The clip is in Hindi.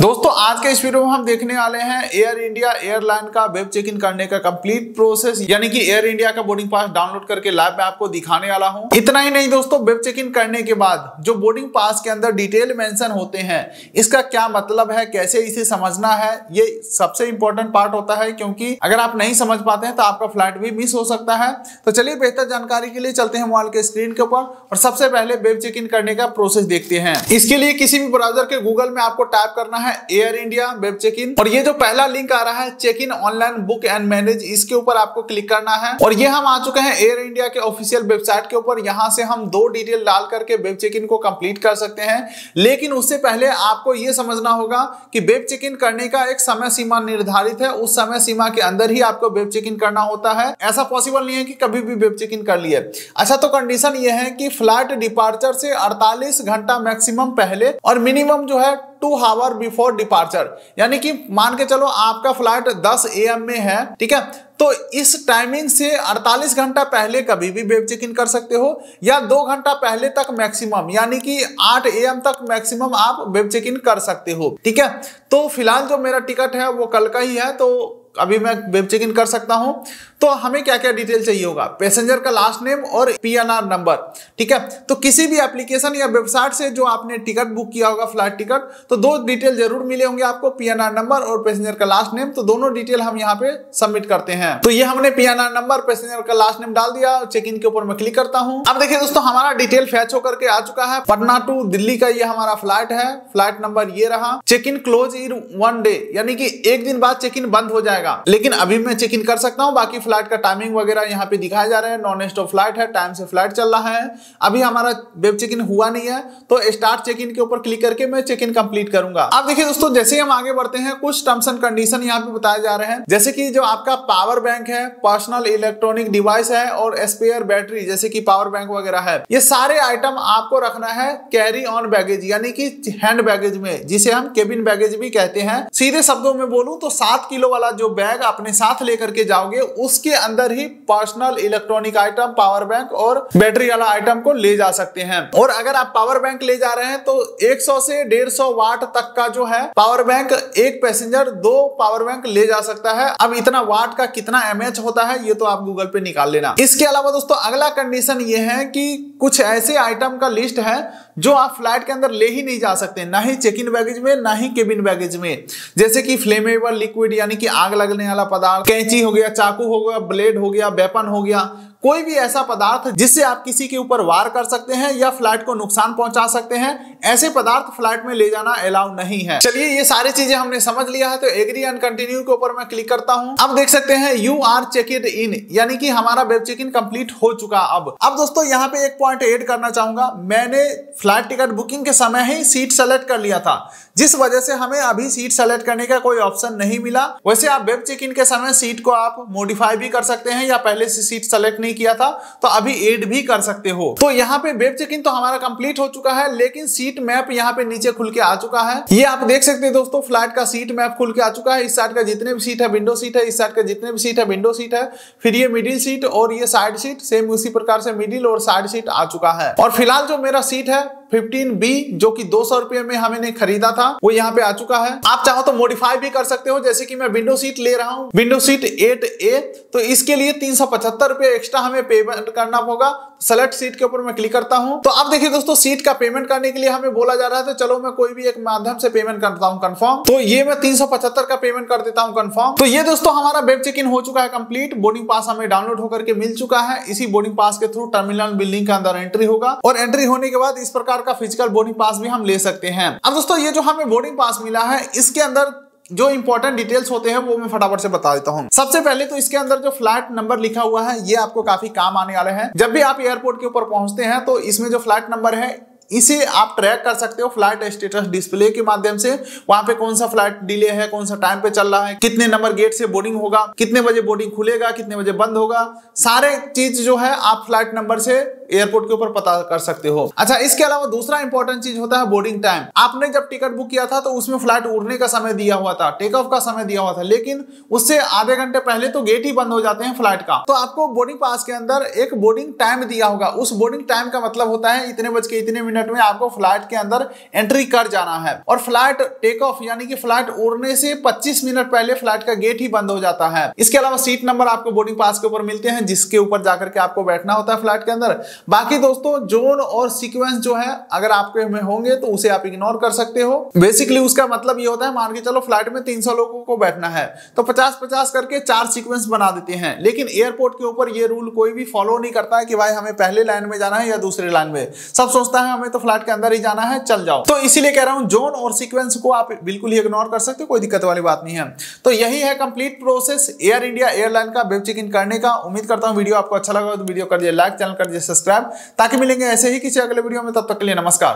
दोस्तों आज के इस वीडियो में हम देखने वाले हैं एयर इंडिया एयरलाइन का वेब चेक इन करने का कंप्लीट प्रोसेस, यानी कि एयर इंडिया का बोर्डिंग पास डाउनलोड करके लाइव में आपको दिखाने वाला हूं। इतना ही नहीं दोस्तों, वेब चेक इन करने के बाद जो बोर्डिंग पास के अंदर डिटेल मेंशन होते हैं, इसका क्या मतलब है, कैसे इसे समझना है, ये सबसे इंपॉर्टेंट पार्ट होता है, क्योंकि अगर आप नहीं समझ पाते हैं तो आपका फ्लाइट भी मिस हो सकता है। तो चलिए बेहतर जानकारी के लिए चलते हैं मोबाइल के स्क्रीन के ऊपर और सबसे पहले वेब चेक इन करने का प्रोसेस देखते हैं। इसके लिए किसी भी ब्राउजर के गूगल में आपको टाइप करना है Air India web check in, और ये जो पहला लिंक आ रहा है check in online book and manage, इसके ऊपर आपको क्लिक करना है। और ये हम आ चुके हैं एयर इंडिया के ऑफिशियल वेबसाइट के ऊपर। यहां से हम दो डिटेल डाल करके वेब चेक इन को कंप्लीट कर सकते हैं, लेकिन उससे पहले आपको ये समझना होगा कि वेब चेक इन करने का एक समय सीमा निर्धारित है। उस समय सीमा के अंदर ही आपको वेब चेक इन करना होता है। ऐसा पॉसिबल नहीं है कि कभी भी वेब चेक इन कर लिए। अच्छा, तो कंडीशन ये है कि फ्लाइट डिपार्चर से 48 घंटा मैक्सिमम पहले और मिनिमम जो है 2 आवर बिफोर डिपार्चर, यानी कि मान के चलो आपका फ्लाइट 10 AM में है, ठीक है, तो इस टाइमिंग से 48 घंटा पहले कभी भी वेब चेक इन कर सकते हो, या 2 घंटा पहले तक मैक्सिमम, यानी कि 8 AM तक मैक्सिमम आप वेब चेक इन कर सकते हो, ठीक है। तो फिलहाल जो मेरा टिकट है वो कल का ही है, तो अभी मैं वेब चेक इन कर सकता हूं। तो हमें क्या क्या डिटेल चाहिए होगा, पैसेंजर का लास्ट नेम और PNR नंबर, ठीक है। तो किसी भी एप्लीकेशन या वेबसाइट से जो आपने टिकट बुक किया होगा फ्लाइट टिकट, तो 2 डिटेल जरूर मिले होंगे आपको, PNR नंबर और पैसेंजर का लास्ट नेम। तो दोनों डिटेल हम यहाँ पे सबमिट करते हैं। तो ये हमने PNR नंबर, पैसेंजर का लास्ट नेम डाल दिया, चेक इन के ऊपर मैं क्लिक करता हूँ। अब देखिए दोस्तों, हमारा डिटेल फैच होकर के आ चुका है। पटना टू दिल्ली का ये हमारा फ्लाइट है, फ्लाइट नंबर ये रहा। Check in close in 1 day, यानी कि एक दिन बाद चेक इन बंद हो जाएगा, लेकिन अभी मैं चेक इन कर सकता हूं। बाकी फ्लाइट का टाइमिंग वगैरह यहाँ पे दिखाए जा रहे हैं। नॉन स्टॉप फ्लाइट है, टाइम से फ्लाइट चल रहा है। अभी हमारा वेब चेक इन हुआ नहीं है, तो स्टार्ट चेक इन के ऊपर क्लिक करके मैं चेक इन कंप्लीट करूंगा। अब देखिए दोस्तों, जैसे ही हम आगे बढ़ते हैं, कुछ टर्म्स एंड कंडीशन यहाँ पे बताए जा रहे हैं, जैसे कि जो आपका पावर बैंक है, पर्सनल इलेक्ट्रॉनिक डिवाइस है और स्पेयर बैटरी, जैसे कि पावर बैंक वगैरह है, ये सारे आइटम आपको रखना है कैरी ऑन बैगेज, यानी कि हैंड बैगेज में, जिसे हम केबिन बैगेज भी कहते हैं। सीधे शब्दों में बोलूं तो 7 किलो वाला जो बैग अपने साथ लेकर के जाओगे, उसके अंदर ही personal electronic item, power bank और बैटरी वाला आइटम को ले जा सकते हैं। और अगर आप पावर बैंक ले जा रहे हैं तो 100 से 150 वाट तक का जो है पावर बैंक, एक पैसेंजर 2 पावर बैंक ले जा सकता है। अब इतना वाट का कितना mAh होता है ये तो आप गूगल पे निकाल लेना। इसके अलावा दोस्तों अगला कंडीशन ये है कि कुछ ऐसे आइटम का लिस्ट है जो आप फ्लाइट के अंदर ले ही नहीं जा सकते, ना ही चेक इन बैगेज में, ना ही केबिन बैगेज में, जैसे कि फ्लेमेबल लिक्विड, यानी कि आग लगने वाला पदार्थ, कैंची हो गया, चाकू हो गया, ब्लेड हो गया, वेपन हो गया, कोई भी ऐसा पदार्थ जिससे आप किसी के ऊपर वार कर सकते हैं या फ्लाइट को नुकसान पहुंचा सकते हैं, ऐसे पदार्थ फ्लाइट में ले जाना अलाउ नहीं है। चलिए, ये सारी चीजें हमने समझ लिया है, तो एग्री एंड कंटिन्यू के ऊपर मैं क्लिक करता हूं। अब देख सकते हैं यू आर चेकड इन, यानी कि हमारा वेब चेक इन कंप्लीट हो चुका। अब दोस्तों यहाँ पे एक पॉइंट ऐड करना चाहूंगा, मैंने फ्लाइट टिकट बुकिंग के समय ही सीट सेलेक्ट कर लिया था, जिस वजह से हमें अभी सीट सेलेक्ट करने का कोई ऑप्शन नहीं मिला। वैसे आप वेब चेक इन के समय सीट को आप मॉडिफाई भी कर सकते हैं, या पहले से सीट सेलेक्ट नहीं किया था तो अभी ऐड भी कर सकते हो। तो यहाँ पे वेब चेक इन तो हमारा कंप्लीट हो चुका है, लेकिन सीट मैप यहाँ पे नीचे खुल के आ चुका है। ये आप देख सकते हैं दोस्तों, फ्लाइट का सीट मैप खुल के आ चुका है। इस साइड का जितने भी सीट है विंडो सीट है, इस साइड का जितने भी सीट है विंडो सीट है, फिर ये मिडिल सीट और ये साइड सीट, सेम उसी प्रकार से मिडिल और साइड सीट आ चुका है। और फिलहाल जो मेरा सीट है 15B, जो कि 200 रुपए में हमने खरीदा था, वो यहाँ पे आ चुका है। आप चाहो तो मॉडिफाई भी कर सकते हो, जैसे कि मैं विंडो सीट ले रहा हूँ, विंडो सीट 8A, तो इसके लिए 375 रुपए एक्स्ट्रा हमें पेमेंट करना होगा। सेलेक्ट सीट के ऊपर मैं क्लिक करता हूं। तो अब देखिए दोस्तों, सीट का पेमेंट करने के लिए हमें बोला जा रहा है, तो चलो मैं कोई भी एक माध्यम से पेमेंट करता हूं कंफर्म। तो ये मैं 375 का पेमेंट कर देता हूं कंफर्म। तो ये दोस्तों हमारा वेब चेक इन हो चुका है कंप्लीट। बोर्डिंग पास हमें डाउनलोड होकर के मिल चुका है। इसी बोर्डिंग पास के थ्रू टर्मिनल बिल्डिंग के अंदर एंट्री होगा, और एंट्री होने के बाद इस प्रकार का फिजिकल बोर्डिंग पास भी हम ले सकते हैं। अब दोस्तों ये जो हमें बोर्डिंग पास मिला है, इसके अंदर जो इंपॉर्टेंट डिटेल्स होते हैं वो मैं फटाफट से बता देता हूं। सबसे पहले तो इसके अंदर जो फ्लाइट नंबर लिखा हुआ है, ये आपको काफी काम आने वाले हैं। जब भी आप एयरपोर्ट के ऊपर पहुंचते हैं तो इसमें जो फ्लाइट नंबर है, इसे आप ट्रैक कर सकते हो फ्लाइट स्टेटस डिस्प्ले के माध्यम से। वहां पे कौन सा फ्लाइट डिले है, कौन सा टाइम पे चल रहा है, कितने नंबर गेट से बोर्डिंग होगा, कितने बजे बोर्डिंग खुलेगा, कितने बजे बंद होगा, सारे चीज जो है आप फ्लाइट नंबर से एयरपोर्ट के ऊपर पता कर सकते हो। अच्छा, इसके अलावा दूसरा इंपॉर्टेंट चीज होता है बोर्डिंग टाइम। आपने जब टिकट बुक किया था तो उसमें फ्लाइट उड़ने का समय दिया हुआ था, टेक ऑफ का समय दिया हुआ था, लेकिन उससे आधे घंटे पहले तो गेट ही बंद हो जाते हैं फ्लाइट का। तो आपको बोर्डिंग पास के अंदर एक बोर्डिंग टाइम दिया होगा। उस बोर्डिंग टाइम का मतलब होता है इतने बज के इतने मिनट में आपको फ्लाइट के अंदर एंट्री कर जाना है। और फ्लाइट टेक ऑफ यानी कि फ्लाइट उड़ने से 25 मिनट पहले फ्लाइट का गेट ही बंद हो जाता है। इसके अलावा सीट नंबर आपको बोर्डिंग पास के ऊपर मिलते हैं, जिसके ऊपर जाकर के आपको बैठना होता है फ्लाइट के अंदर। बाकी दोस्तों जोन और सीक्वेंस जो है अगर आपके में होंगे तो उसे आप इग्नोर कर सकते हो। बेसिकली उसका मतलब ये होता है, मान के चलो फ्लाइट में 300 लोगों को बैठना है तो 50-50 करके 4 सीक्वेंस बना देते हैं। लेकिन एयरपोर्ट के ऊपर ये रूल कोई भी फॉलो नहीं करता है कि भाई हमें पहले लाइन में जाना है या दूसरे लाइन में। सब सोचता है हमें तो फ्लाइट के अंदर ही जाना है, चल जाओ। तो इसीलिए कह रहा हूं जोन और सीक्वेंस को आप बिल्कुल ही इग्नोर कर सकते हो, कोई दिक्कत वाली बात नहीं है। तो यही है complete process air India airline का वेब चेक इन करने का। उम्मीद करता हूं वीडियो आपको अच्छा लगा तो वीडियो कर दिए लाइक, चैनल कर दिए सब्सक्राइब, ताकि मिलेंगे ऐसे ही किसी अगले वीडियो में। तब तक के लिए नमस्कार।